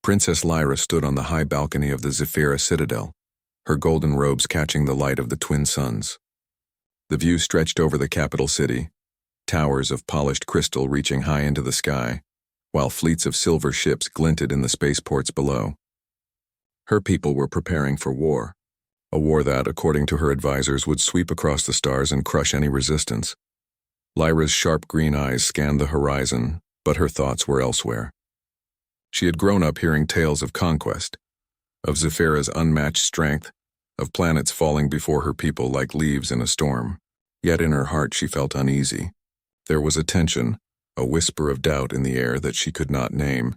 Princess Lyra stood on the high balcony of the Zephyra Citadel, her golden robes catching the light of the twin suns. The view stretched over the capital city, towers of polished crystal reaching high into the sky, while fleets of silver ships glinted in the spaceports below. Her people were preparing for war, a war that, according to her advisors, would sweep across the stars and crush any resistance. Lyra's sharp green eyes scanned the horizon, but her thoughts were elsewhere. She had grown up hearing tales of conquest, of Zephyra's unmatched strength, of planets falling before her people like leaves in a storm. Yet in her heart she felt uneasy. There was a tension, a whisper of doubt in the air that she could not name.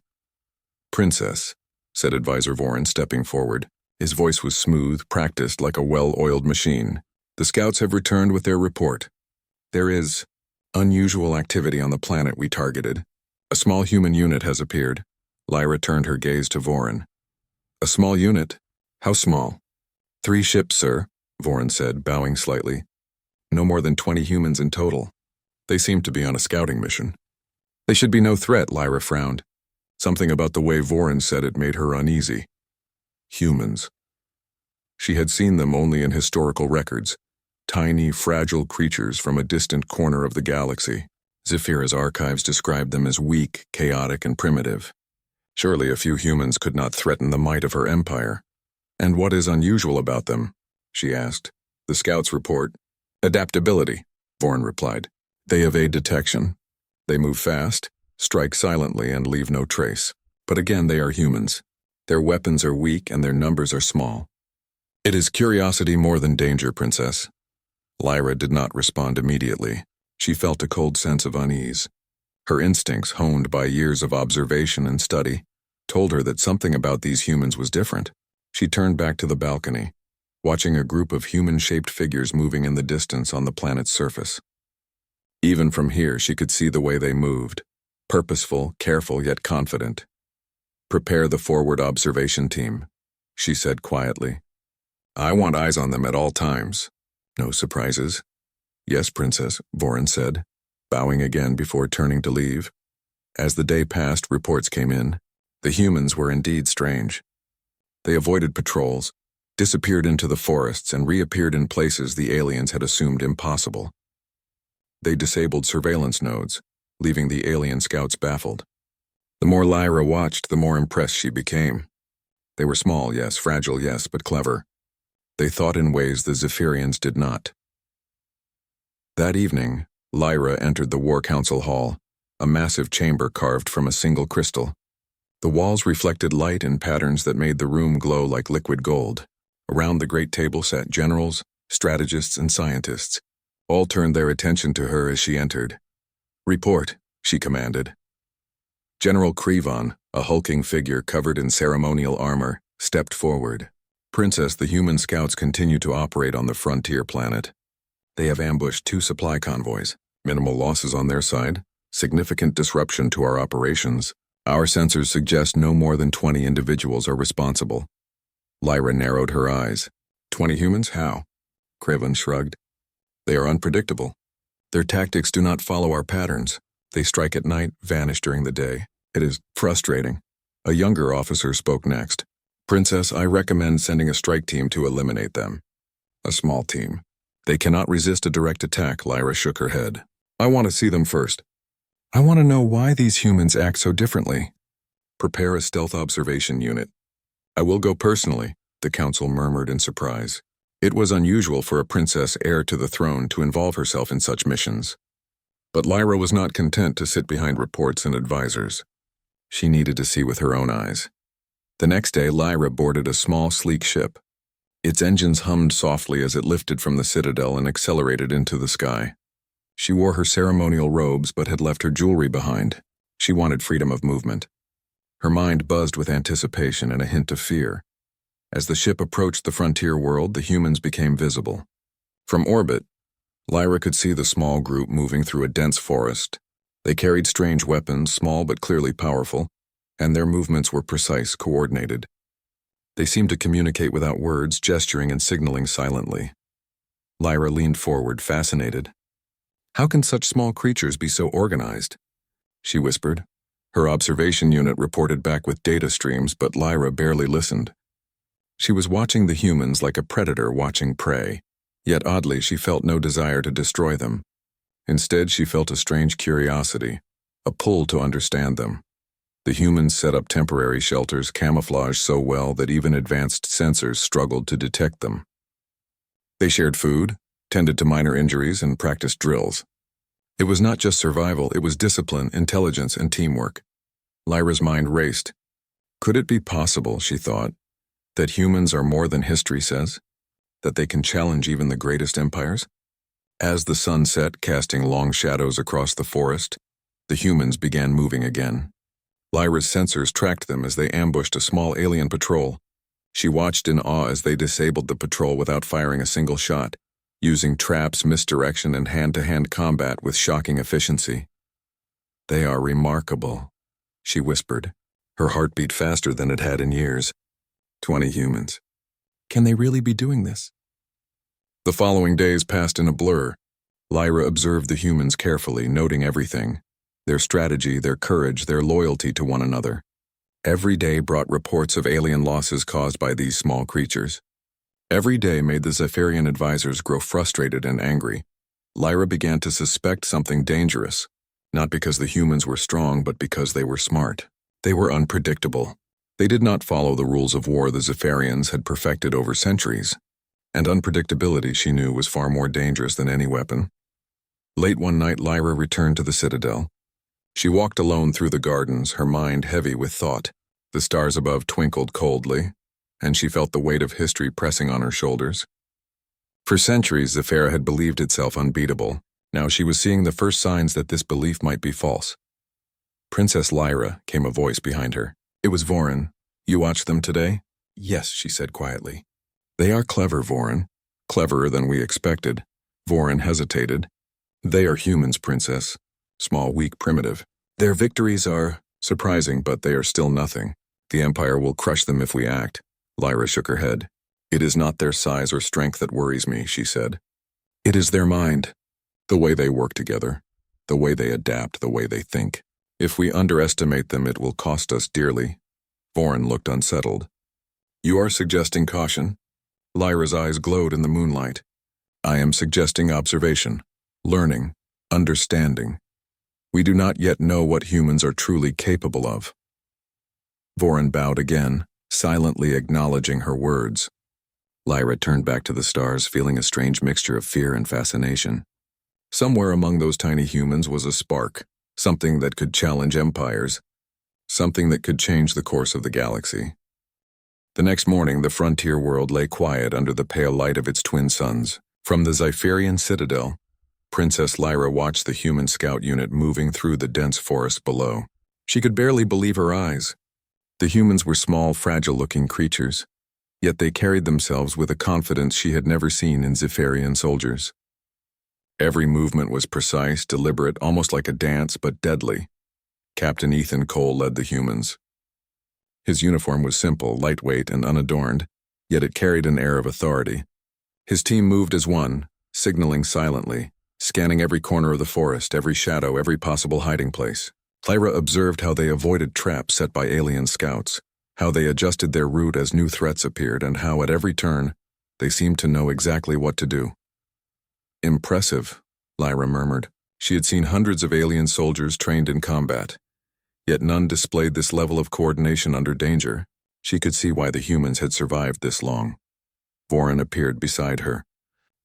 "Princess," said Advisor Vorin, stepping forward. His voice was smooth, practiced like a well-oiled machine. "The scouts have returned with their report. There is unusual activity on the planet we targeted. A small human unit has appeared." Lyra turned her gaze to Vorin. "A small unit? How small?" "3 ships, sir," Vorin said, bowing slightly. "No more than 20 humans in total. They seem to be on a scouting mission." "They should be no threat," Lyra frowned. Something about the way Vorin said it made her uneasy. Humans. She had seen them only in historical records, tiny, fragile creatures from a distant corner of the galaxy. Zephyra's archives described them as weak, chaotic, and primitive. Surely a few humans could not threaten the might of her empire. "And what is unusual about them?" she asked. "The scouts report adaptability," Vorin replied. "They evade detection. They move fast, strike silently, and leave no trace. But again, they are humans. Their weapons are weak and their numbers are small." "It is curiosity more than danger, Princess." Lyra did not respond immediately. She felt a cold sense of unease. Her instincts, honed by years of observation and study, told her that something about these humans was different. She turned back to the balcony, watching a group of human-shaped figures moving in the distance on the planet's surface. Even from here, she could see the way they moved, purposeful, careful, yet confident. "Prepare the forward observation team," she said quietly. "I want eyes on them at all times. No surprises." "Yes, Princess," Vorin said, bowing again before turning to leave. As the day passed, reports came in. The humans were indeed strange. They avoided patrols, disappeared into the forests, and reappeared in places the aliens had assumed impossible. They disabled surveillance nodes, leaving the alien scouts baffled. The more Lyra watched, the more impressed she became. They were small, yes, fragile, yes, but clever. They thought in ways the Zephyrians did not. That evening, Lyra entered the War Council Hall, a massive chamber carved from a single crystal. The walls reflected light in patterns that made the room glow like liquid gold. Around the great table sat generals, strategists, and scientists. All turned their attention to her as she entered. "Report," she commanded. General Krivon, a hulking figure covered in ceremonial armor, stepped forward. "Princess, the human scouts continue to operate on the frontier planet. They have ambushed 2 supply convoys. Minimal losses on their side, significant disruption to our operations. Our sensors suggest no more than 20 individuals are responsible." Lyra narrowed her eyes. "20 humans? How?" Krivon shrugged. "They are unpredictable. Their tactics do not follow our patterns. They strike at night, vanish during the day. It is frustrating." A younger officer spoke next. "Princess, I recommend sending a strike team to eliminate them." "A small team. They cannot resist a direct attack," Lyra shook her head. "I want to see them first. I want to know why these humans act so differently." "Prepare a stealth observation unit." "I will go personally," the council murmured in surprise. It was unusual for a princess heir to the throne to involve herself in such missions. But Lyra was not content to sit behind reports and advisors. She needed to see with her own eyes. The next day, Lyra boarded a small, sleek ship. Its engines hummed softly as it lifted from the citadel and accelerated into the sky. She wore her ceremonial robes but had left her jewelry behind. She wanted freedom of movement. Her mind buzzed with anticipation and a hint of fear. As the ship approached the frontier world, the humans became visible. From orbit, Lyra could see the small group moving through a dense forest. They carried strange weapons, small but clearly powerful, and their movements were precise, coordinated. They seemed to communicate without words, gesturing and signaling silently. Lyra leaned forward, fascinated. "How can such small creatures be so organized?" she whispered, Her observation unit reported back with data streams, but Lyra barely listened. She was watching the humans like a predator watching prey, yet oddly she felt no desire to destroy them. Instead, she felt a strange curiosity, a pull to understand them. The humans set up temporary shelters camouflaged so well that even advanced sensors struggled to detect them. They shared food, tended to minor injuries, and practiced drills. It was not just survival, it was discipline, intelligence, and teamwork. Lyra's mind raced. Could it be possible, she thought, that humans are more than history says? That they can challenge even the greatest empires? As the sun set, casting long shadows across the forest, the humans began moving again. Lyra's sensors tracked them as they ambushed a small alien patrol. She watched in awe as they disabled the patrol without firing a single shot, using traps, misdirection, and hand-to-hand combat with shocking efficiency. "They are remarkable," she whispered. Her heart beat faster than it had in years. 20 humans. Can they really be doing this? The following days passed in a blur. Lyra observed the humans carefully, noting everything. Their strategy, their courage, their loyalty to one another. Every day brought reports of alien losses caused by these small creatures. Every day made the Zephyrian advisors grow frustrated and angry. Lyra began to suspect something dangerous, not because the humans were strong, but because they were smart. They were unpredictable. They did not follow the rules of war the Zephyrians had perfected over centuries, and unpredictability, she knew, was far more dangerous than any weapon. Late one night, Lyra returned to the Citadel. She walked alone through the gardens, her mind heavy with thought. The stars above twinkled coldly, and she felt the weight of history pressing on her shoulders. For centuries, Zephyra had believed itself unbeatable. Now she was seeing the first signs that this belief might be false. "Princess Lyra," came a voice behind her. It was Vorin. "You watched them today?" "Yes," she said quietly. "They are clever, Vorin. Cleverer than we expected." Vorin hesitated. "They are humans, Princess. Small, weak, primitive. Their victories are surprising, but they are still nothing. The Empire will crush them if we act." Lyra shook her head. "It is not their size or strength that worries me," she said. "It is their mind. The way they work together. The way they adapt, the way they think. If we underestimate them, it will cost us dearly." Vorin looked unsettled. "You are suggesting caution?" Lyra's eyes glowed in the moonlight. "I am suggesting observation, learning, understanding. We do not yet know what humans are truly capable of." Vorin bowed again, silently acknowledging her words. Lyra turned back to the stars, feeling a strange mixture of fear and fascination. Somewhere among those tiny humans was a spark, something that could challenge empires, something that could change the course of the galaxy. The next morning, the frontier world lay quiet under the pale light of its twin suns. From the Zephyrian citadel, Princess Lyra watched the human scout unit moving through the dense forest below. She could barely believe her eyes. The humans were small, fragile-looking creatures, yet they carried themselves with a confidence she had never seen in Zephyrian soldiers. Every movement was precise, deliberate, almost like a dance, but deadly. Captain Ethan Cole led the humans. His uniform was simple, lightweight, and unadorned, yet it carried an air of authority. His team moved as one, signaling silently, scanning every corner of the forest, every shadow, every possible hiding place. Lyra observed how they avoided traps set by alien scouts, how they adjusted their route as new threats appeared, and how at every turn they seemed to know exactly what to do. "Impressive," Lyra murmured. She had seen hundreds of alien soldiers trained in combat, yet none displayed this level of coordination under danger. She could see why the humans had survived this long. Vorin appeared beside her.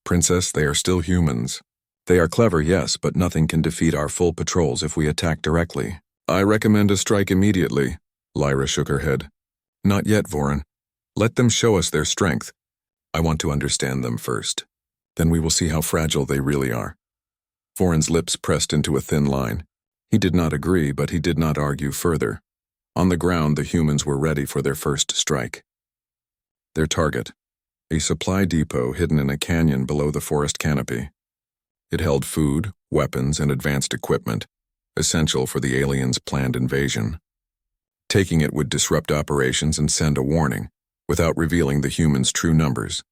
"Princess, they are still humans. They are clever, yes, but nothing can defeat our full patrols if we attack directly. I recommend a strike immediately." Lyra shook her head. "Not yet, Vorin. Let them show us their strength. I want to understand them first. Then we will see how fragile they really are." Vorin's lips pressed into a thin line. He did not agree, but he did not argue further. On the ground, the humans were ready for their first strike. Their target, a supply depot hidden in a canyon below the forest canopy. It held food, weapons, and advanced equipment, essential for the aliens' planned invasion. Taking it would disrupt operations and send a warning, without revealing the humans' true numbers.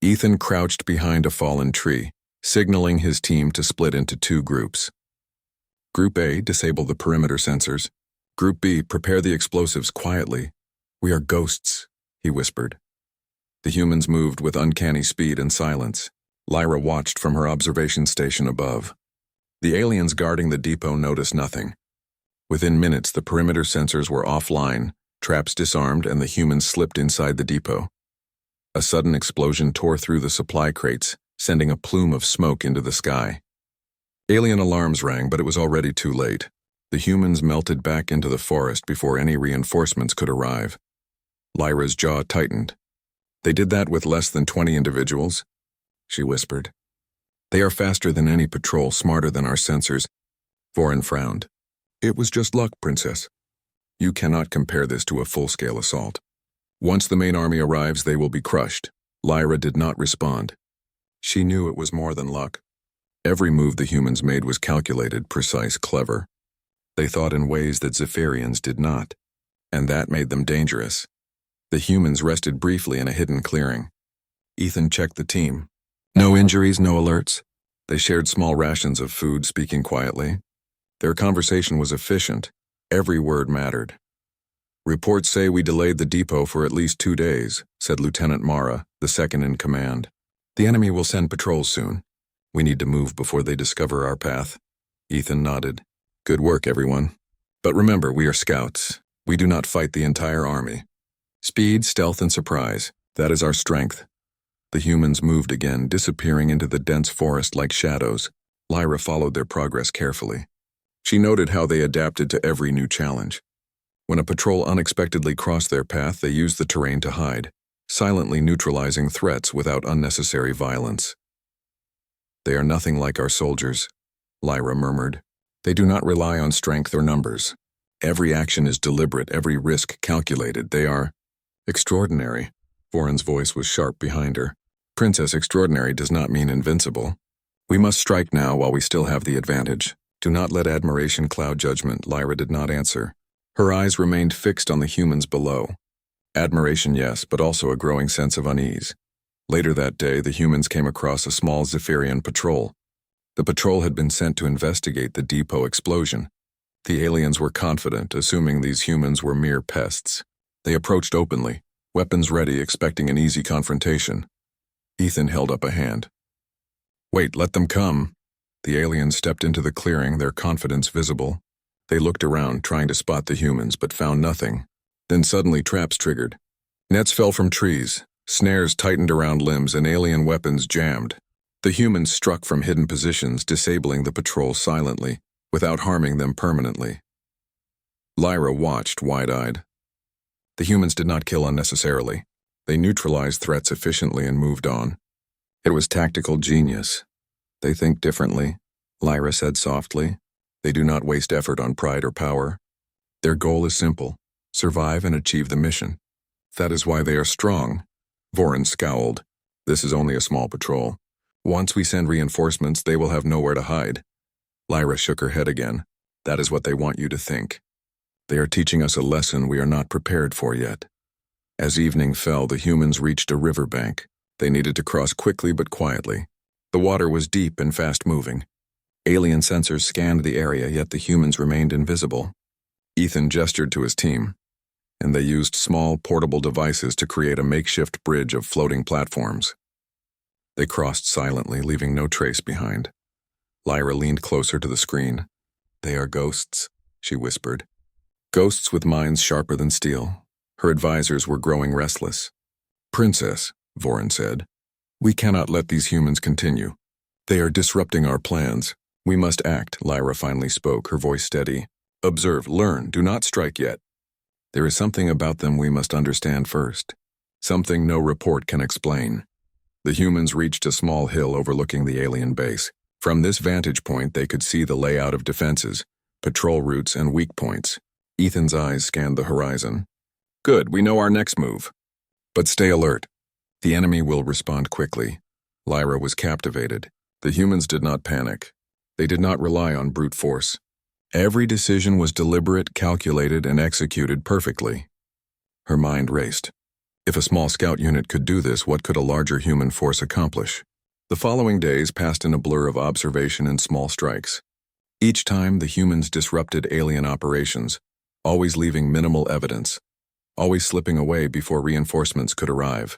Ethan crouched behind a fallen tree, signaling his team to split into two groups. Group A disabled the perimeter sensors, Group B, prepare the explosives quietly. We are ghosts, he whispered. The humans moved with uncanny speed and silence. Lyra watched from her observation station above. The aliens guarding the depot noticed nothing. Within minutes, the perimeter sensors were offline, traps disarmed, and the humans slipped inside the depot. A sudden explosion tore through the supply crates, sending a plume of smoke into the sky. Alien alarms rang, but it was already too late. The humans melted back into the forest before any reinforcements could arrive. Lyra's jaw tightened. They did that with less than 20 individuals, she whispered. They are faster than any patrol, smarter than our sensors. Vorin frowned. It was just luck, Princess. You cannot compare this to a full-scale assault. Once the main army arrives, they will be crushed. Lyra did not respond. She knew it was more than luck. Every move the humans made was calculated, precise, clever. They thought in ways that Zephyrians did not, and that made them dangerous. The humans rested briefly in a hidden clearing. Ethan checked the team. No injuries, no alerts. They shared small rations of food, speaking quietly. Their conversation was efficient. Every word mattered. Reports say we delayed the depot for at least 2 days, said Lieutenant Mara, the second in command. The enemy will send patrols soon. We need to move before they discover our path. Ethan nodded. Good work, everyone. But remember, we are scouts. We do not fight the entire army. Speed, stealth, and surprise. That is our strength. The humans moved again, disappearing into the dense forest like shadows. Lyra followed their progress carefully. She noted how they adapted to every new challenge. When a patrol unexpectedly crossed their path, they used the terrain to hide, silently neutralizing threats without unnecessary violence. They are nothing like our soldiers, Lyra murmured. They do not rely on strength or numbers. Every action is deliberate, every risk calculated. They are extraordinary. Vorin's voice was sharp behind her. Princess, extraordinary does not mean invincible. We must strike now while we still have the advantage. Do not let admiration cloud judgment. Lyra did not answer. Her eyes remained fixed on the humans below. Admiration, yes, but also a growing sense of unease. Later that day, the humans came across a small Zephyrian patrol. The patrol had been sent to investigate the depot explosion. The aliens were confident, assuming these humans were mere pests. They approached openly, weapons ready, expecting an easy confrontation. Ethan held up a hand. Wait, let them come. The aliens stepped into the clearing, their confidence visible. They looked around, trying to spot the humans, but found nothing. Then suddenly traps triggered. Nets fell from trees, snares tightened around limbs, and alien weapons jammed. The humans struck from hidden positions, disabling the patrol silently, without harming them permanently. Lyra watched, wide-eyed. The humans did not kill unnecessarily. They neutralized threats efficiently and moved on. It was tactical genius. They think differently, Lyra said softly. They do not waste effort on pride or power. Their goal is simple: survive and achieve the mission. That is why they are strong. Vorin scowled. This is only a small patrol. Once we send reinforcements, they will have nowhere to hide. Lyra shook her head again. That is what they want you to think. They are teaching us a lesson we are not prepared for yet. As evening fell, the humans reached a riverbank. They needed to cross quickly but quietly. The water was deep and fast-moving. Alien sensors scanned the area, yet the humans remained invisible. Ethan gestured to his team, and they used small, portable devices to create a makeshift bridge of floating platforms. They crossed silently, leaving no trace behind. Lyra leaned closer to the screen. They are ghosts, she whispered. Ghosts with minds sharper than steel. Her advisors were growing restless. Princess, Vorin said, we cannot let these humans continue. They are disrupting our plans. We must act, Lyra finally spoke, her voice steady. Observe, learn, do not strike yet. There is something about them we must understand first. Something no report can explain. The humans reached a small hill overlooking the alien base. From this vantage point, they could see the layout of defenses, patrol routes, and weak points. Ethan's eyes scanned the horizon. Good, we know our next move. But stay alert. The enemy will respond quickly. Lyra was captivated. The humans did not panic. They did not rely on brute force. Every decision was deliberate, calculated, and executed perfectly. Her mind raced. If a small scout unit could do this, what could a larger human force accomplish? The following days passed in a blur of observation and small strikes. Each time, the humans disrupted alien operations, always leaving minimal evidence, always slipping away before reinforcements could arrive.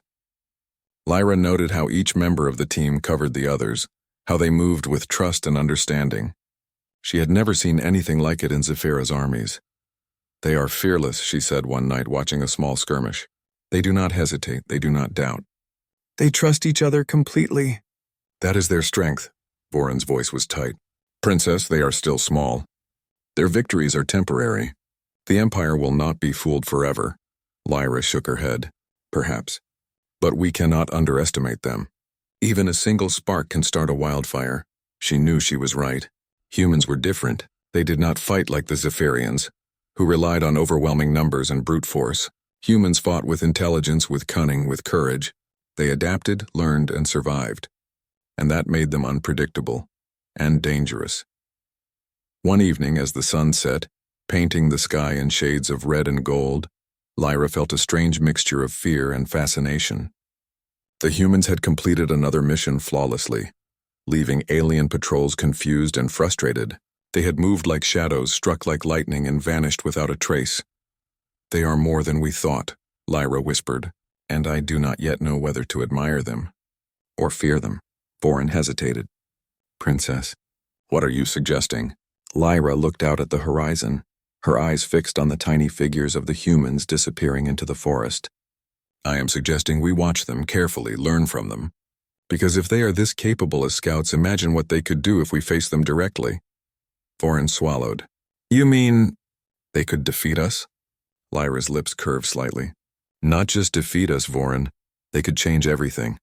Lyra noted how each member of the team covered the others, how they moved with trust and understanding. She had never seen anything like it in Zephyra's armies. "They are fearless," she said one night watching a small skirmish. "They do not hesitate, they do not doubt. They trust each other completely." "That is their strength." Voron's voice was tight. "Princess, they are still small. Their victories are temporary. The Empire will not be fooled forever." Lyra shook her head. "Perhaps. But we cannot underestimate them. Even a single spark can start a wildfire." She knew she was right. Humans were different. They did not fight like the Zephyrians, who relied on overwhelming numbers and brute force. Humans fought with intelligence, with cunning, with courage. They adapted, learned, and survived. And that made them unpredictable and dangerous. One evening, as the sun set, painting the sky in shades of red and gold, Lyra felt a strange mixture of fear and fascination. The humans had completed another mission flawlessly, leaving alien patrols confused and frustrated. They had moved like shadows, struck like lightning, and vanished without a trace. "They are more than we thought," Lyra whispered, "and I do not yet know whether to admire them or fear them." Voron hesitated. "Princess, what are you suggesting?" Lyra looked out at the horizon, her eyes fixed on the tiny figures of the humans disappearing into the forest. "I am suggesting we watch them carefully, learn from them. Because if they are this capable as scouts, imagine what they could do if we face them directly." Voron swallowed. "You mean they could defeat us?" Lyra's lips curved slightly. "Not just defeat us, Voron. They could change everything."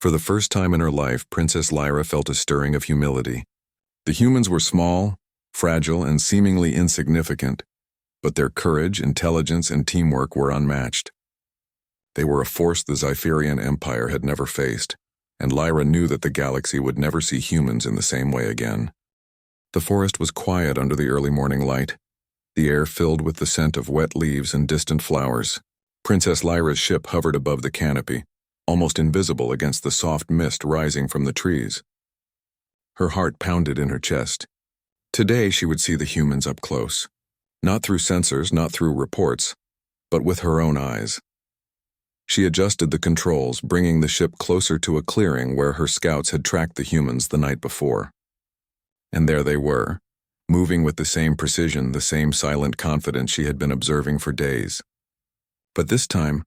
For the first time in her life, Princess Lyra felt a stirring of humility. The humans were small, fragile, and seemingly insignificant, but their courage, intelligence, and teamwork were unmatched. They were a force the Zephyrian Empire had never faced, and Lyra knew that the galaxy would never see humans in the same way again. The forest was quiet under the early morning light, the air filled with the scent of wet leaves and distant flowers. Princess Lyra's ship hovered above the canopy, almost invisible against the soft mist rising from the trees. Her heart pounded in her chest. Today she would see the humans up close, not through sensors, not through reports, but with her own eyes. She adjusted the controls, bringing the ship closer to a clearing where her scouts had tracked the humans the night before. And there they were, moving with the same precision, the same silent confidence she had been observing for days. But this time,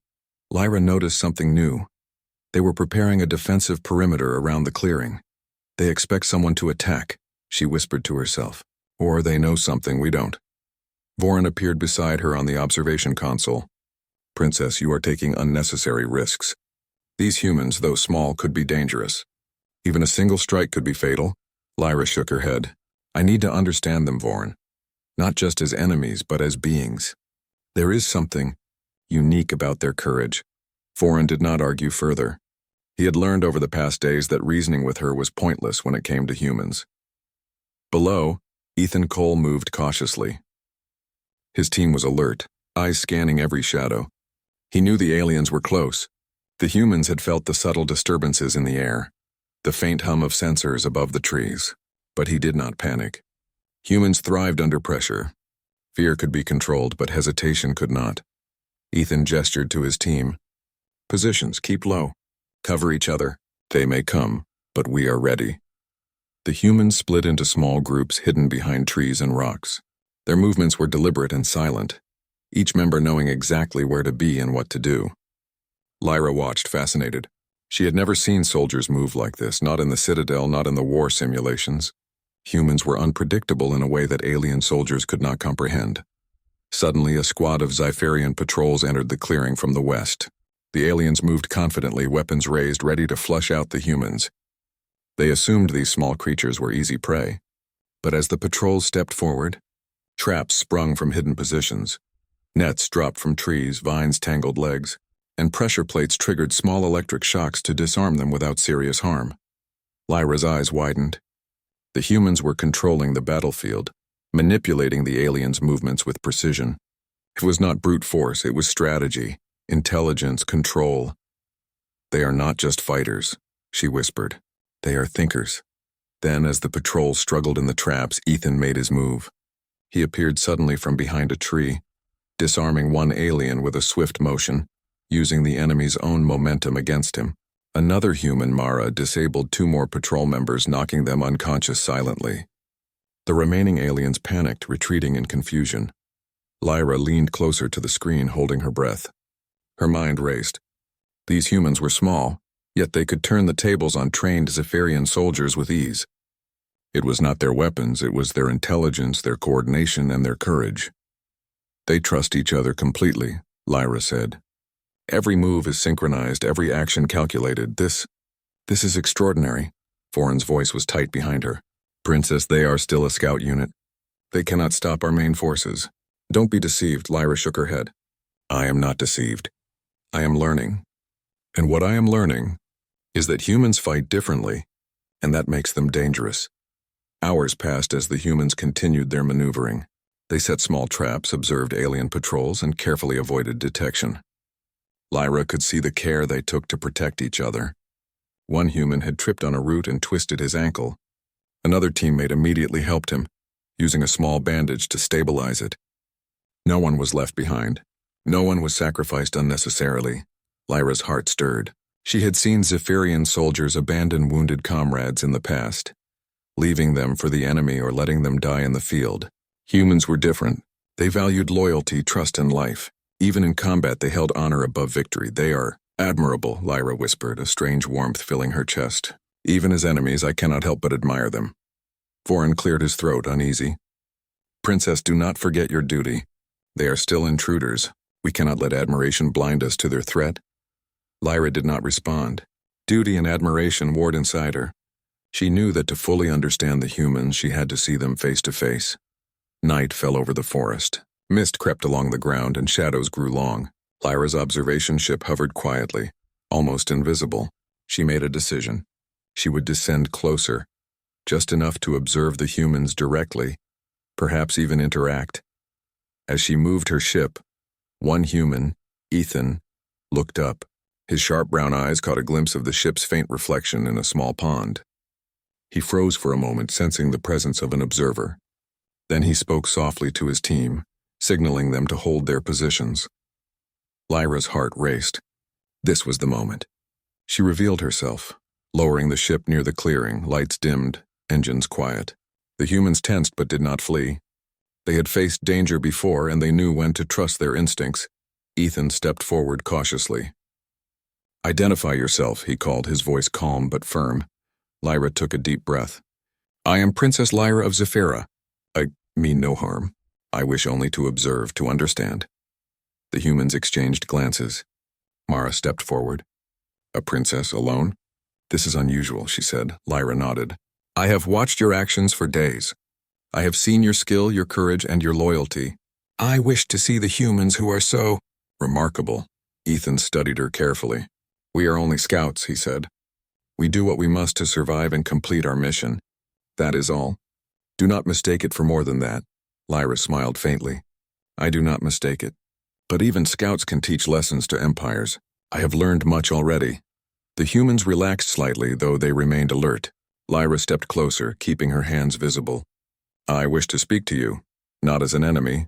Lyra noticed something new. They were preparing a defensive perimeter around the clearing. "They expect someone to attack," she whispered to herself. "Or they know something we don't." Voron appeared beside her on the observation console. "Princess, you are taking unnecessary risks. These humans, though small, could be dangerous. Even a single strike could be fatal." Lyra shook her head. "I need to understand them, Voron. Not just as enemies, but as beings. There is something unique about their courage." Voron did not argue further. He had learned over the past days that reasoning with her was pointless when it came to humans. Below, Ethan Cole moved cautiously. His team was alert, eyes scanning every shadow. He knew the aliens were close. The humans had felt the subtle disturbances in the air, the faint hum of sensors above the trees. But he did not panic. Humans thrived under pressure. Fear could be controlled, but hesitation could not. Ethan gestured to his team. "Positions, keep low. Cover each other. They may come, but we are ready." The humans split into small groups hidden behind trees and rocks. Their movements were deliberate and silent, each member knowing exactly where to be and what to do. Lyra watched, fascinated. She had never seen soldiers move like this, not in the Citadel, not in the war simulations. Humans were unpredictable in a way that alien soldiers could not comprehend. Suddenly, a squad of Zephyrian patrols entered the clearing from the west. The aliens moved confidently, weapons raised, ready to flush out the humans. They assumed these small creatures were easy prey. But as the patrols stepped forward, traps sprung from hidden positions. Nets dropped from trees, vines tangled legs, and pressure plates triggered small electric shocks to disarm them without serious harm. Lyra's eyes widened. The humans were controlling the battlefield, manipulating the aliens' movements with precision. It was not brute force, it was strategy, intelligence, control. "They are not just fighters," she whispered. "They are thinkers." Then, as the patrol struggled in the traps, Ethan made his move. He appeared suddenly from behind a tree, disarming one alien with a swift motion, using the enemy's own momentum against him. Another human, Mara, disabled 2 more patrol members, knocking them unconscious silently. The remaining aliens panicked, retreating in confusion. Lyra leaned closer to the screen, holding her breath. Her mind raced. These humans were small, yet they could turn the tables on trained Zephyrian soldiers with ease. It was not their weapons, it was their intelligence, their coordination, and their courage. They trust each other completely, Lyra said. Every move is synchronized, every action calculated. This is extraordinary. Foran's voice was tight behind her. Princess, they are still a scout unit. They cannot stop our main forces. Don't be deceived, Lyra shook her head. I am not deceived. I am learning. And what I am learning is that humans fight differently, and that makes them dangerous. Hours passed as the humans continued their maneuvering. They set small traps, observed alien patrols, and carefully avoided detection. Lyra could see the care they took to protect each other. One human had tripped on a root and twisted his ankle. Another teammate immediately helped him, using a small bandage to stabilize it. No one was left behind. No one was sacrificed unnecessarily. Lyra's heart stirred. She had seen Zephyrian soldiers abandon wounded comrades in the past, leaving them for the enemy or letting them die in the field. Humans were different. They valued loyalty, trust, and life. Even in combat, they held honor above victory. They are admirable, Lyra whispered, a strange warmth filling her chest. Even as enemies, I cannot help but admire them. Foran cleared his throat, uneasy. Princess, do not forget your duty. They are still intruders. We cannot let admiration blind us to their threat. Lyra did not respond. Duty and admiration warred inside her. She knew that to fully understand the humans, she had to see them face to face. Night fell over the forest. Mist crept along the ground and shadows grew long. Lyra's observation ship hovered quietly, almost invisible. She made a decision. She would descend closer, just enough to observe the humans directly, perhaps even interact. As she moved her ship, one human, Ethan, looked up. His sharp brown eyes caught a glimpse of the ship's faint reflection in a small pond. He froze for a moment, sensing the presence of an observer. Then he spoke softly to his team, signaling them to hold their positions. Lyra's heart raced. This was the moment. She revealed herself, lowering the ship near the clearing, lights dimmed, engines quiet. The humans tensed but did not flee. They had faced danger before and they knew when to trust their instincts. Ethan stepped forward cautiously. Identify yourself, he called, his voice calm but firm. Lyra took a deep breath. I am Princess Lyra of Zephyra. I mean no harm. I wish only to observe, to understand. The humans exchanged glances. Mara stepped forward. A princess alone? This is unusual, she said. Lyra nodded. I have watched your actions for days. I have seen your skill, your courage, and your loyalty. I wish to see the humans who are so remarkable. Ethan studied her carefully. We are only scouts, he said. We do what we must to survive and complete our mission. That is all. Do not mistake it for more than that. Lyra smiled faintly. I do not mistake it. But even scouts can teach lessons to empires. I have learned much already. The humans relaxed slightly, though they remained alert. Lyra stepped closer, keeping her hands visible. I wish to speak to you, not as an enemy,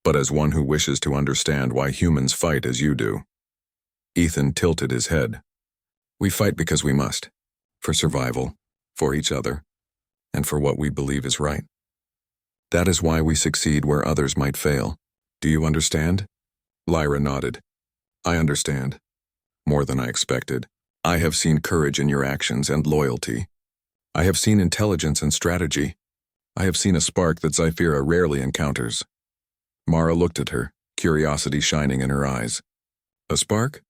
but as one who wishes to understand why humans fight as you do. Ethan tilted his head. We fight because we must. For survival, for each other, and for what we believe is right. That is why we succeed where others might fail. Do you understand? Lyra nodded. I understand. More than I expected. I have seen courage in your actions and loyalty. I have seen intelligence and strategy. I have seen a spark that Zephyra rarely encounters. Mara looked at her, curiosity shining in her eyes. A spark?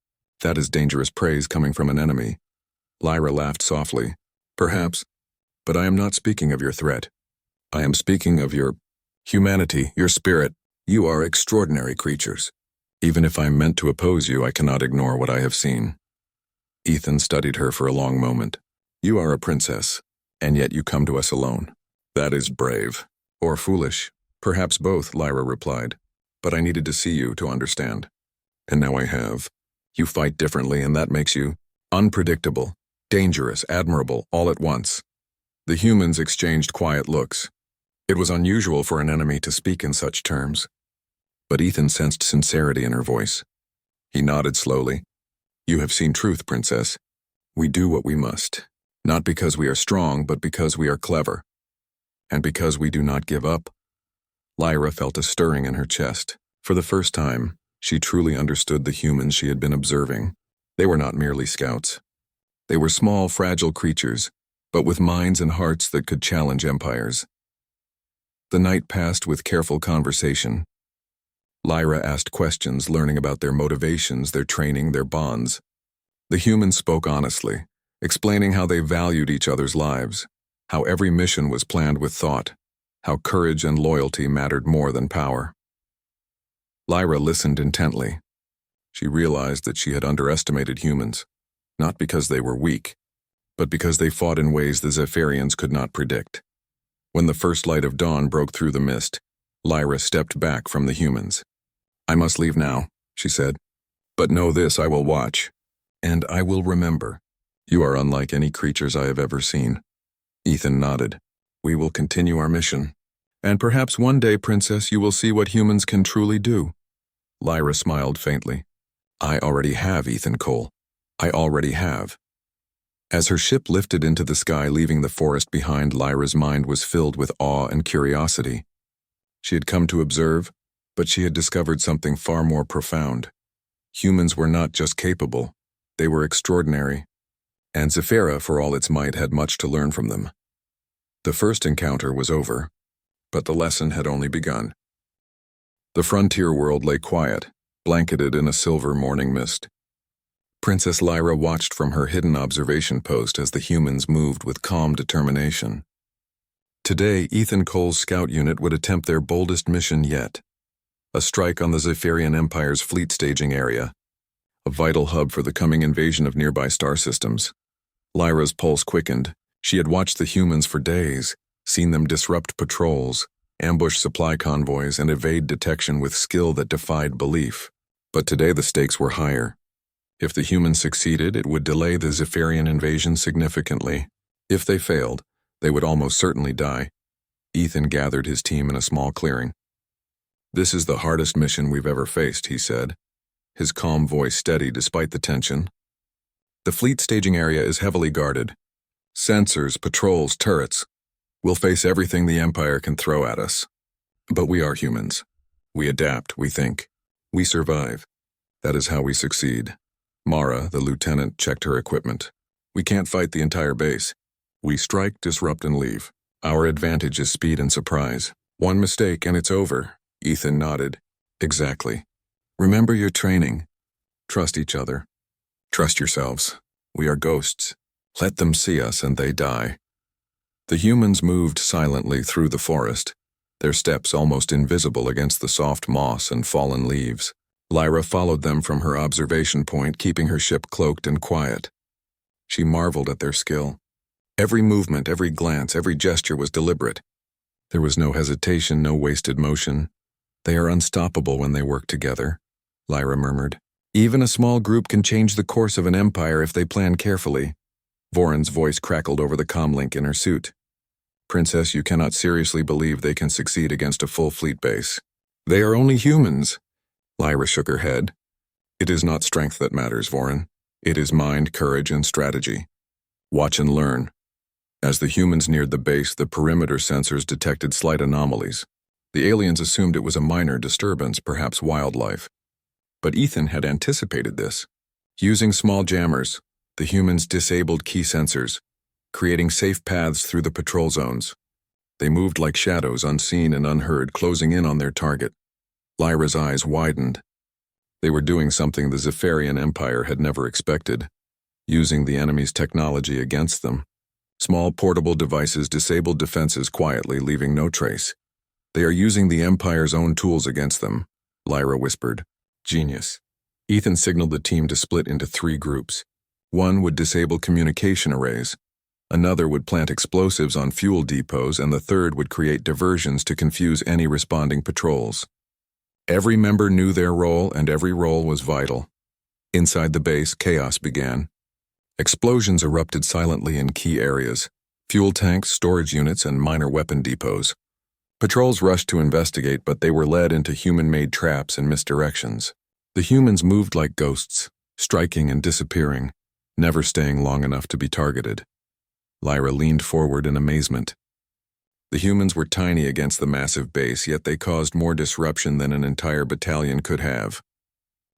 That is dangerous praise coming from an enemy. Lyra laughed softly. Perhaps, but I am not speaking of your threat. I am speaking of your humanity, your spirit. You are extraordinary creatures. Even if I am meant to oppose you, I cannot ignore what I have seen. Ethan studied her for a long moment. You are a princess, and yet you come to us alone. That is brave. Or foolish. Perhaps both, Lyra replied. But I needed to see you to understand. And now I have. You fight differently, and that makes you unpredictable, dangerous, admirable, all at once. The humans exchanged quiet looks. It was unusual for an enemy to speak in such terms, but Ethan sensed sincerity in her voice. He nodded slowly. "You have seen truth, Princess. We do what we must, not because we are strong, but because we are clever. And because we do not give up." Lyra felt a stirring in her chest. For the first time, she truly understood the humans she had been observing. They were not merely scouts. They were small, fragile creatures, but with minds and hearts that could challenge empires. The night passed with careful conversation. Lyra asked questions, learning about their motivations, their training, their bonds. The humans spoke honestly, explaining how they valued each other's lives, how every mission was planned with thought, how courage and loyalty mattered more than power. Lyra listened intently. She realized that she had underestimated humans, not because they were weak, but because they fought in ways the Zephyrians could not predict. When the first light of dawn broke through the mist, Lyra stepped back from the humans. "I must leave now," she said. "But know this, I will watch, and I will remember. You are unlike any creatures I have ever seen." Ethan nodded. "We will continue our mission. And perhaps one day, Princess, you will see what humans can truly do." Lyra smiled faintly. "I already have, Ethan Cole. I already have." As her ship lifted into the sky, leaving the forest behind, Lyra's mind was filled with awe and curiosity. She had come to observe, but she had discovered something far more profound. Humans were not just capable, they were extraordinary. And Zephyra, for all its might, had much to learn from them. The first encounter was over, but the lesson had only begun. The frontier world lay quiet, blanketed in a silver morning mist. Princess Lyra watched from her hidden observation post as the humans moved with calm determination. Today, Ethan Cole's scout unit would attempt their boldest mission yet. A strike on the Zephyrian Empire's fleet staging area, a vital hub for the coming invasion of nearby star systems. Lyra's pulse quickened. She had watched the humans for days, seen them disrupt patrols, ambush supply convoys, and evade detection with skill that defied belief. But today the stakes were higher. If the humans succeeded, it would delay the Zephyrian invasion significantly. If they failed, they would almost certainly die. Ethan gathered his team in a small clearing. "This is the hardest mission we've ever faced," he said, his calm voice steady despite the tension. "The fleet staging area is heavily guarded. Sensors, patrols, turrets. We'll face everything the Empire can throw at us. But we are humans. We adapt, we think. We survive. That is how we succeed." Mara, the lieutenant, checked her equipment. "We can't fight the entire base. We strike, disrupt, and leave. Our advantage is speed and surprise. One mistake and it's over." Ethan nodded. "Exactly. Remember your training. Trust each other. Trust yourselves. We are ghosts. Let them see us and they die." The humans moved silently through the forest, their steps almost invisible against the soft moss and fallen leaves. Lyra followed them from her observation point, keeping her ship cloaked and quiet. She marveled at their skill. Every movement, every glance, every gesture was deliberate. There was no hesitation, no wasted motion. "They are unstoppable when they work together," Lyra murmured. "Even a small group can change the course of an empire if they plan carefully." Voron's voice crackled over the comlink in her suit. "Princess, you cannot seriously believe they can succeed against a full fleet base. They are only humans." Lyra shook her head. "It is not strength that matters, Voron. It is mind, courage, and strategy. Watch and learn." As the humans neared the base, the perimeter sensors detected slight anomalies. The aliens assumed it was a minor disturbance, perhaps wildlife. But Ethan had anticipated this. Using small jammers, the humans disabled key sensors, creating safe paths through the patrol zones. They moved like shadows, unseen and unheard, closing in on their target. Lyra's eyes widened. They were doing something the Zephyrian Empire had never expected, using the enemy's technology against them. Small portable devices disabled defenses quietly, leaving no trace. "They are using the Empire's own tools against them," Lyra whispered. "Genius." Ethan signaled the team to split into 3 groups. One would disable communication arrays, another would plant explosives on fuel depots, and the third would create diversions to confuse any responding patrols. Every member knew their role, and every role was vital. Inside the base, chaos began. Explosions erupted silently in key areas: fuel tanks, storage units, and minor weapon depots. Patrols rushed to investigate, but they were led into human-made traps and misdirections. The humans moved like ghosts, striking and disappearing, never staying long enough to be targeted. Lyra leaned forward in amazement. The humans were tiny against the massive base, yet they caused more disruption than an entire battalion could have.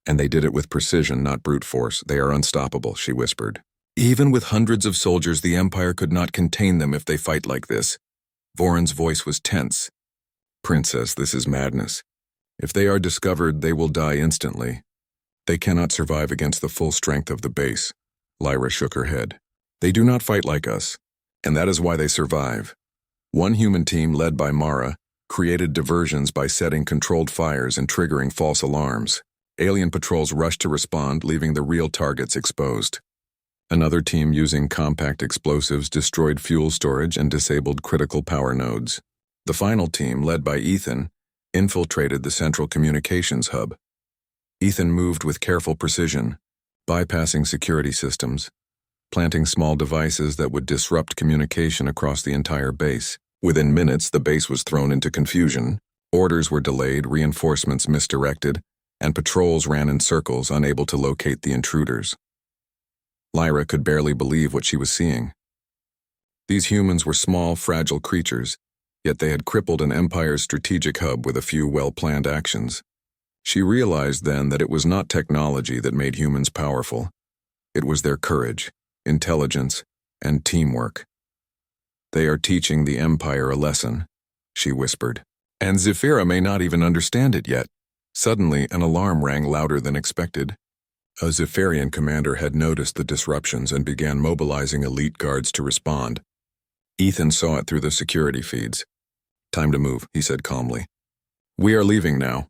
And they did it with precision, not brute force. They are unstoppable, she whispered. Even with hundreds of soldiers, the Empire could not contain them if they fight like this. Voron's voice was tense. Princess, this is madness. If they are discovered, they will die instantly. They cannot survive against the full strength of the base. Lyra shook her head. They do not fight like us, and that is why they survive. One human team, led by Mara, created diversions by setting controlled fires and triggering false alarms. Alien patrols rushed to respond, leaving the real targets exposed. Another team, using compact explosives, destroyed fuel storage and disabled critical power nodes. The final team, led by Ethan, infiltrated the central communications hub. Ethan moved with careful precision, bypassing security systems, planting small devices that would disrupt communication across the entire base. Within minutes, the base was thrown into confusion. Orders were delayed, reinforcements misdirected, and patrols ran in circles, unable to locate the intruders. Lyra could barely believe what she was seeing. These humans were small, fragile creatures, yet they had crippled an Empire's strategic hub with a few well-planned actions. She realized then that it was not technology that made humans powerful. It was their courage, intelligence, and teamwork. They are teaching the Empire a lesson, she whispered. And Zephyra may not even understand it yet. Suddenly, an alarm rang louder than expected. A Zephyrian commander had noticed the disruptions and began mobilizing elite guards to respond. Ethan saw it through the security feeds. Time to move, he said calmly. We are leaving now.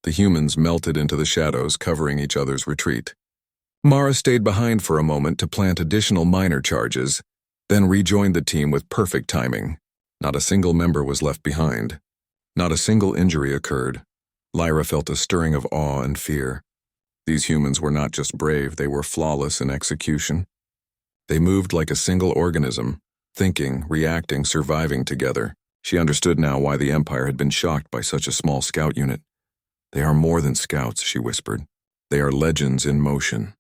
The humans melted into the shadows, covering each other's retreat. Mara stayed behind for a moment to plant additional minor charges, then rejoined the team with perfect timing. Not a single member was left behind. Not a single injury occurred. Lyra felt a stirring of awe and fear. These humans were not just brave, they were flawless in execution. They moved like a single organism, thinking, reacting, surviving together. She understood now why the Empire had been shocked by such a small scout unit. They are more than scouts, she whispered. They are legends in motion.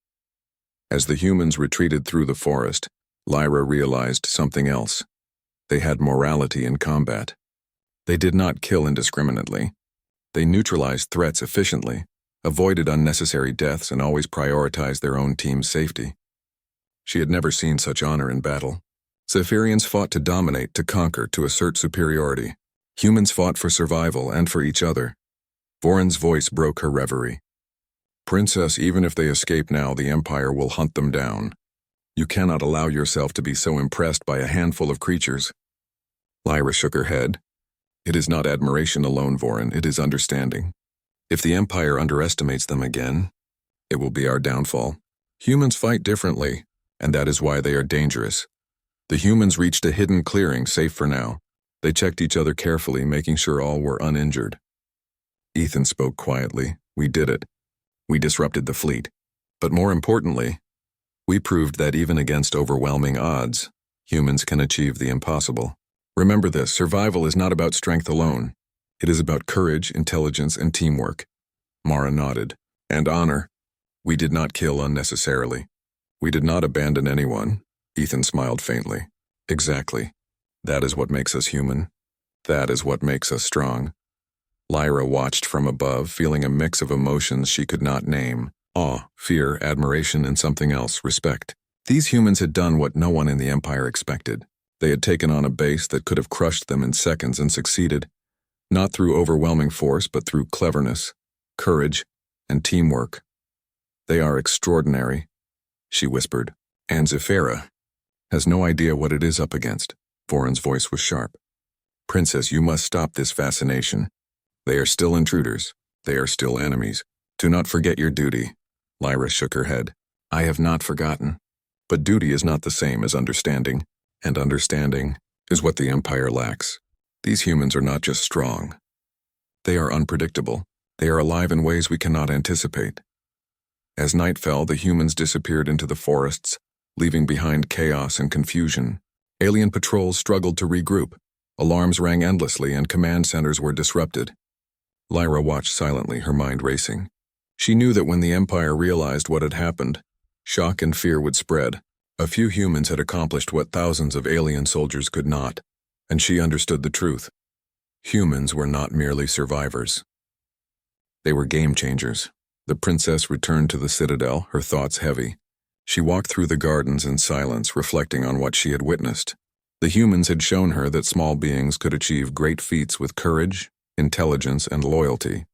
As the humans retreated through the forest, Lyra realized something else. They had morality in combat. They did not kill indiscriminately. They neutralized threats efficiently, avoided unnecessary deaths, and always prioritized their own team's safety. She had never seen such honor in battle. Zephyrians fought to dominate, to conquer, to assert superiority. Humans fought for survival and for each other. Voron's voice broke her reverie. Princess, even if they escape now, the Empire will hunt them down. You cannot allow yourself to be so impressed by a handful of creatures. Lyra shook her head. It is not admiration alone, Voron, it is understanding. If the Empire underestimates them again, it will be our downfall. Humans fight differently, and that is why they are dangerous. The humans reached a hidden clearing, safe for now. They checked each other carefully, making sure all were uninjured. Ethan spoke quietly. We did it. We disrupted the fleet. But more importantly, we proved that even against overwhelming odds, humans can achieve the impossible. Remember this, survival is not about strength alone. It is about courage, intelligence, and teamwork. Mara nodded. And honor. We did not kill unnecessarily. We did not abandon anyone. Ethan smiled faintly. Exactly. That is what makes us human. That is what makes us strong. Lyra watched from above, feeling a mix of emotions she could not name. Awe, fear, admiration, and something else, respect. These humans had done what no one in the Empire expected. They had taken on a base that could have crushed them in seconds and succeeded, not through overwhelming force, but through cleverness, courage, and teamwork. They are extraordinary, she whispered. And Zephyra has no idea what it is up against. Voron's voice was sharp. Princess, you must stop this fascination. They are still intruders. They are still enemies. Do not forget your duty. Lyra shook her head. I have not forgotten. But duty is not the same as understanding, and understanding is what the Empire lacks. These humans are not just strong. They are unpredictable. They are alive in ways we cannot anticipate. As night fell, the humans disappeared into the forests, leaving behind chaos and confusion. Alien patrols struggled to regroup. Alarms rang endlessly and command centers were disrupted. Lyra watched silently, her mind racing. She knew that when the Empire realized what had happened, shock and fear would spread. A few humans had accomplished what thousands of alien soldiers could not, and she understood the truth. Humans were not merely survivors. They were game changers. The princess returned to the Citadel, her thoughts heavy. She walked through the gardens in silence, reflecting on what she had witnessed. The humans had shown her that small beings could achieve great feats with courage, intelligence, and loyalty.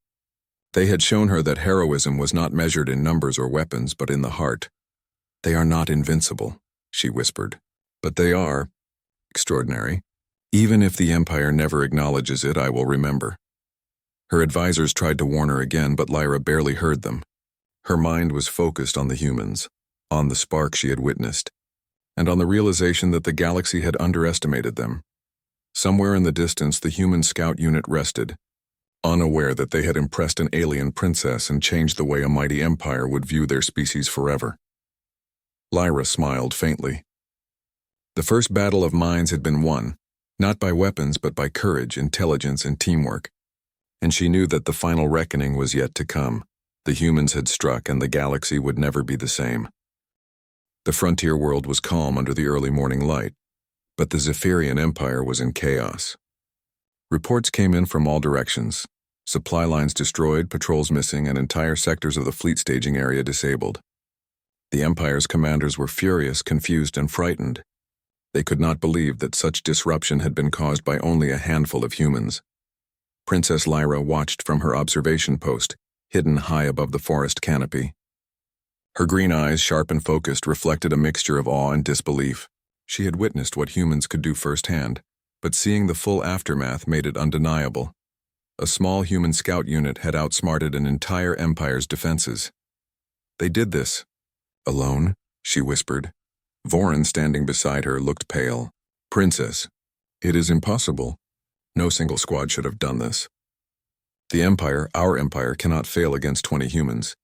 They had shown her that heroism was not measured in numbers or weapons, but in the heart. "They are not invincible," she whispered, "but they are extraordinary. Even if the Empire never acknowledges it, I will remember." Her advisors tried to warn her again, but Lyra barely heard them. Her mind was focused on the humans, on the spark she had witnessed, and on the realization that the galaxy had underestimated them. Somewhere in the distance, the human scout unit rested, unaware that they had impressed an alien princess and changed the way a mighty empire would view their species forever. Lyra smiled faintly. The first battle of minds had been won, not by weapons but by courage, intelligence, and teamwork. And she knew that the final reckoning was yet to come. The humans had struck, and the galaxy would never be the same. The frontier world was calm under the early morning light, but the Zephyrian Empire was in chaos. Reports came in from all directions. Supply lines destroyed, patrols missing, and entire sectors of the fleet staging area disabled. The Empire's commanders were furious, confused, and frightened. They could not believe that such disruption had been caused by only a handful of humans. Princess Lyra watched from her observation post, hidden high above the forest canopy. Her green eyes, sharp and focused, reflected a mixture of awe and disbelief. She had witnessed what humans could do firsthand, but seeing the full aftermath made it undeniable. A small human scout unit had outsmarted an entire empire's defenses. They did this. "Alone?" she whispered. Vorin, standing beside her, looked pale. "Princess, it is impossible. No single squad should have done this. The Empire, our Empire, cannot fail against 20 humans."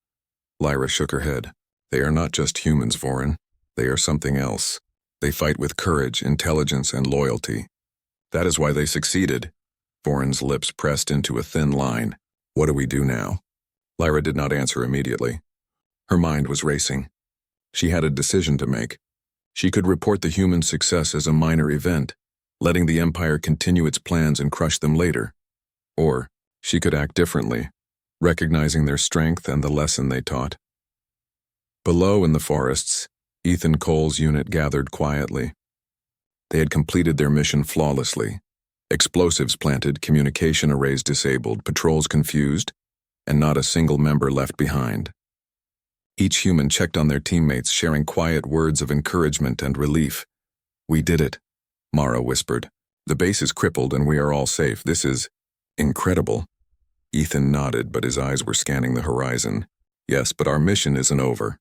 Lyra shook her head. "They are not just humans, Vorin. They are something else. They fight with courage, intelligence, and loyalty. That is why they succeeded." Vorin's lips pressed into a thin line. "What do we do now?" Lyra did not answer immediately. Her mind was racing. She had a decision to make. She could report the human success as a minor event, letting the Empire continue its plans and crush them later. Or she could act differently, recognizing their strength and the lesson they taught. Below in the forests, Ethan Cole's unit gathered quietly. They had completed their mission flawlessly. Explosives planted, communication arrays disabled, patrols confused, and not a single member left behind. Each human checked on their teammates, sharing quiet words of encouragement and relief. "We did it," Mara whispered. "The base is crippled and we are all safe. This is incredible." Ethan nodded, but his eyes were scanning the horizon. "Yes, but our mission isn't over.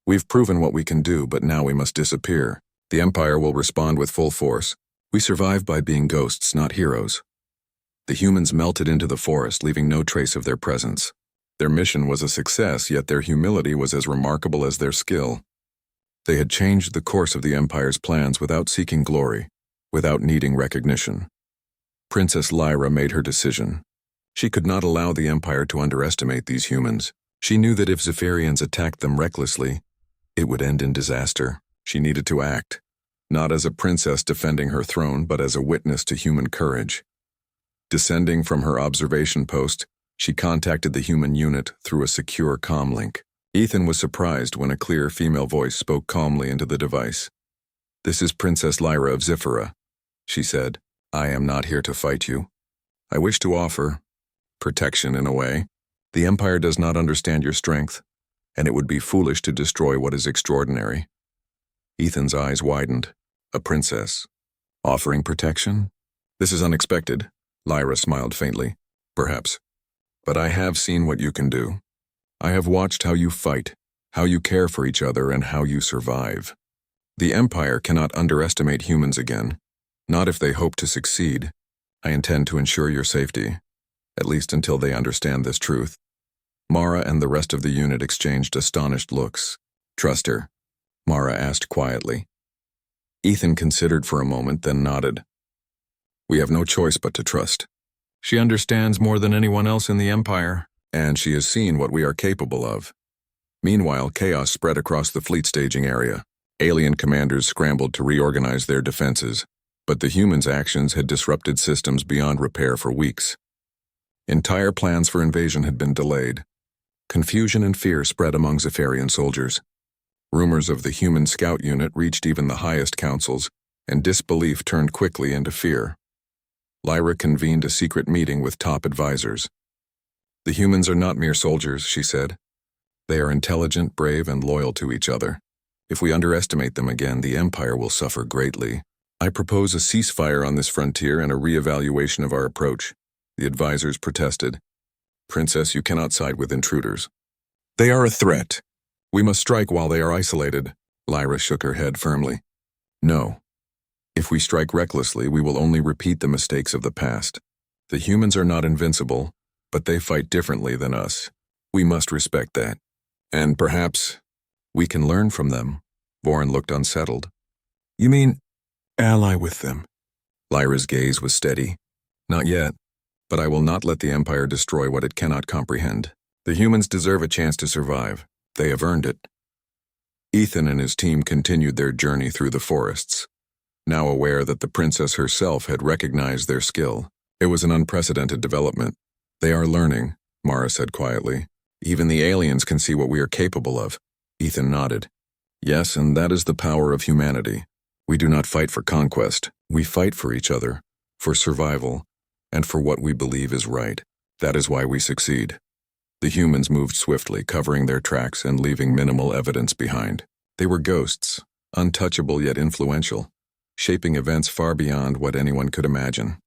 We've proven what we can do, but now we must disappear. The Empire will respond with full force. We survive by being ghosts, not heroes." The humans melted into the forest, leaving no trace of their presence. Their mission was a success, yet their humility was as remarkable as their skill. They had changed the course of the Empire's plans without seeking glory, without needing recognition. Princess Lyra made her decision. She could not allow the Empire to underestimate these humans. She knew that if Zephyrians attacked them recklessly, it would end in disaster. She needed to act, not as a princess defending her throne, but as a witness to human courage. Descending from her observation post, she contacted the human unit through a secure comm link. Ethan was surprised when a clear female voice spoke calmly into the device. "This is Princess Lyra of Zephyra," she said. "I am not here to fight you. I wish to offer protection in a way. The Empire does not understand your strength, and it would be foolish to destroy what is extraordinary." Ethan's eyes widened. A princess offering protection? "This is unexpected," Lyra smiled faintly. "Perhaps. But I have seen what you can do. I have watched how you fight, how you care for each other, and how you survive. The Empire cannot underestimate humans again, not if they hope to succeed. I intend to ensure your safety, at least until they understand this truth." Mara and the rest of the unit exchanged astonished looks. "Trust her?" Mara asked quietly. Ethan considered for a moment, then nodded. We have no choice but to trust. She understands more than anyone else in the Empire, and she has seen what we are capable of. Meanwhile, chaos spread across the fleet staging area. Alien commanders scrambled to reorganize their defenses, but the humans' actions had disrupted systems beyond repair for weeks. Entire plans for invasion had been delayed. Confusion and fear spread among Zephyrian soldiers. Rumors of the human scout unit reached even the highest councils, and disbelief turned quickly into fear. Lyra convened a secret meeting with top advisors. The humans are not mere soldiers, she said. They are intelligent, brave, and loyal to each other. If we underestimate them again, the Empire will suffer greatly. I propose a ceasefire on this frontier and a re-evaluation of our approach. The advisors protested. Princess, you cannot side with intruders. They are a threat. We must strike while they are isolated. Lyra shook her head firmly. No. If we strike recklessly, we will only repeat the mistakes of the past. The humans are not invincible, but they fight differently than us. We must respect that. And perhaps we can learn from them. Vorin looked unsettled. You mean ally with them? Lyra's gaze was steady. Not yet, but I will not let the Empire destroy what it cannot comprehend. The humans deserve a chance to survive. They have earned it. Ethan and his team continued their journey through the forests. Now aware that the princess herself had recognized their skill. It was an unprecedented development. They are learning, Mara said quietly. Even the aliens can see what we are capable of. Ethan nodded. Yes, and that is the power of humanity. We do not fight for conquest. We fight for each other, for survival, and for what we believe is right. That is why we succeed. The humans moved swiftly, covering their tracks and leaving minimal evidence behind. They were ghosts, untouchable yet influential, shaping events far beyond what anyone could imagine.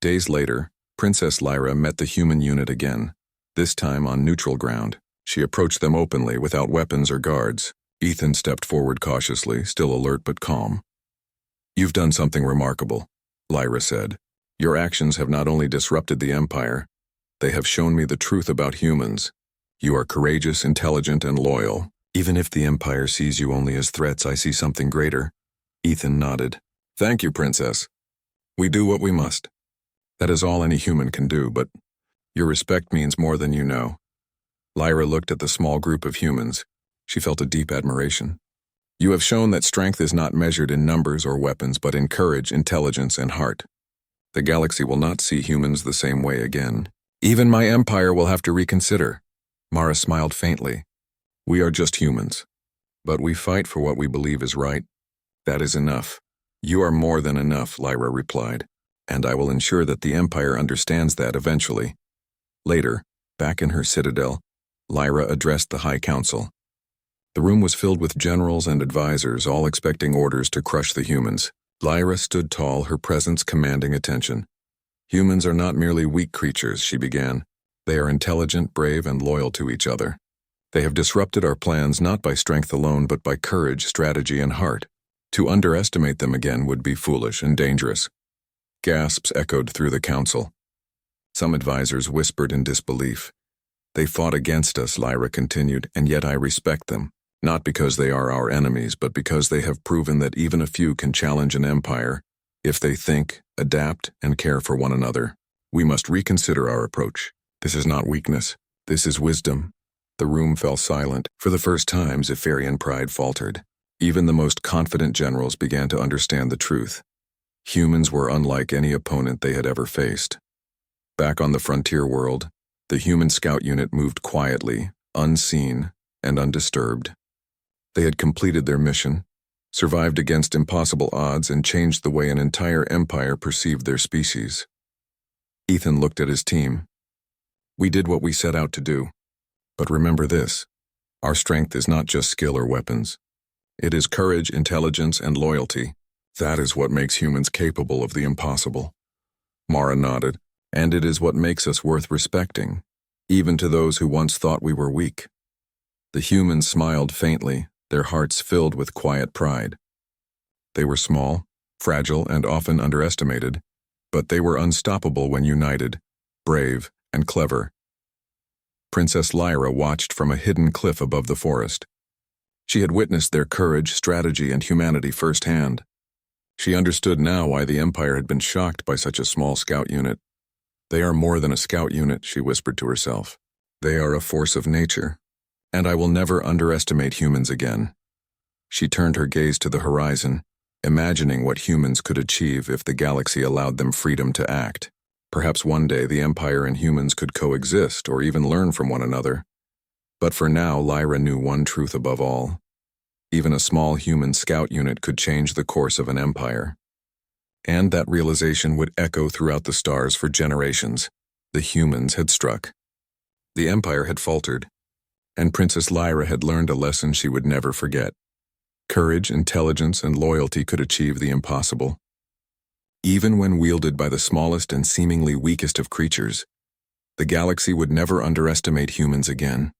Days later, Princess Lyra met the human unit again, this time on neutral ground. She approached them openly, without weapons or guards. Ethan stepped forward cautiously, still alert but calm. You've done something remarkable, Lyra said. Your actions have not only disrupted the Empire, they have shown me the truth about humans. You are courageous, intelligent, and loyal. Even if the Empire sees you only as threats, I see something greater. Ethan nodded. Thank you, Princess. We do what we must. That is all any human can do, but your respect means more than you know. Lyra looked at the small group of humans. She felt a deep admiration. You have shown that strength is not measured in numbers or weapons, but in courage, intelligence, and heart. The galaxy will not see humans the same way again. Even my Empire will have to reconsider. Mara smiled faintly. We are just humans, but we fight for what we believe is right. That is enough. You are more than enough, Lyra replied, and I will ensure that the Empire understands that eventually. Later, back in her citadel, Lyra addressed the High Council. The room was filled with generals and advisors, all expecting orders to crush the humans. Lyra stood tall, her presence commanding attention. Humans are not merely weak creatures, she began. They are intelligent, brave, and loyal to each other. They have disrupted our plans not by strength alone, but by courage, strategy, and heart. To underestimate them again would be foolish and dangerous. Gasps echoed through the council. Some advisors whispered in disbelief. They fought against us, Lyra continued, and yet I respect them. Not because they are our enemies, but because they have proven that even a few can challenge an empire, if they think, adapt, and care for one another. We must reconsider our approach. This is not weakness. This is wisdom. The room fell silent. For the first time, Zephyrian pride faltered. Even the most confident generals began to understand the truth. Humans were unlike any opponent they had ever faced. Back on the frontier world, the human scout unit moved quietly, unseen, and undisturbed. They had completed their mission, survived against impossible odds, and changed the way an entire empire perceived their species. Ethan looked at his team. We did what we set out to do. But remember this, our strength is not just skill or weapons. It is courage, intelligence, and loyalty. That is what makes humans capable of the impossible. Mara nodded, and it is what makes us worth respecting, even to those who once thought we were weak. The humans smiled faintly, their hearts filled with quiet pride. They were small, fragile, and often underestimated, but they were unstoppable when united, brave, and clever. Princess Lyra watched from a hidden cliff above the forest. She had witnessed their courage, strategy, and humanity firsthand. She understood now why the Empire had been shocked by such a small scout unit. They are more than a scout unit, she whispered to herself. They are a force of nature, and I will never underestimate humans again. She turned her gaze to the horizon, imagining what humans could achieve if the galaxy allowed them freedom to act. Perhaps one day the Empire and humans could coexist or even learn from one another. But for now, Lyra knew one truth above all. Even a small human scout unit could change the course of an empire. And that realization would echo throughout the stars for generations. The humans had struck. The Empire had faltered, and Princess Lyra had learned a lesson she would never forget. Courage, intelligence, and loyalty could achieve the impossible. Even when wielded by the smallest and seemingly weakest of creatures, the galaxy would never underestimate humans again.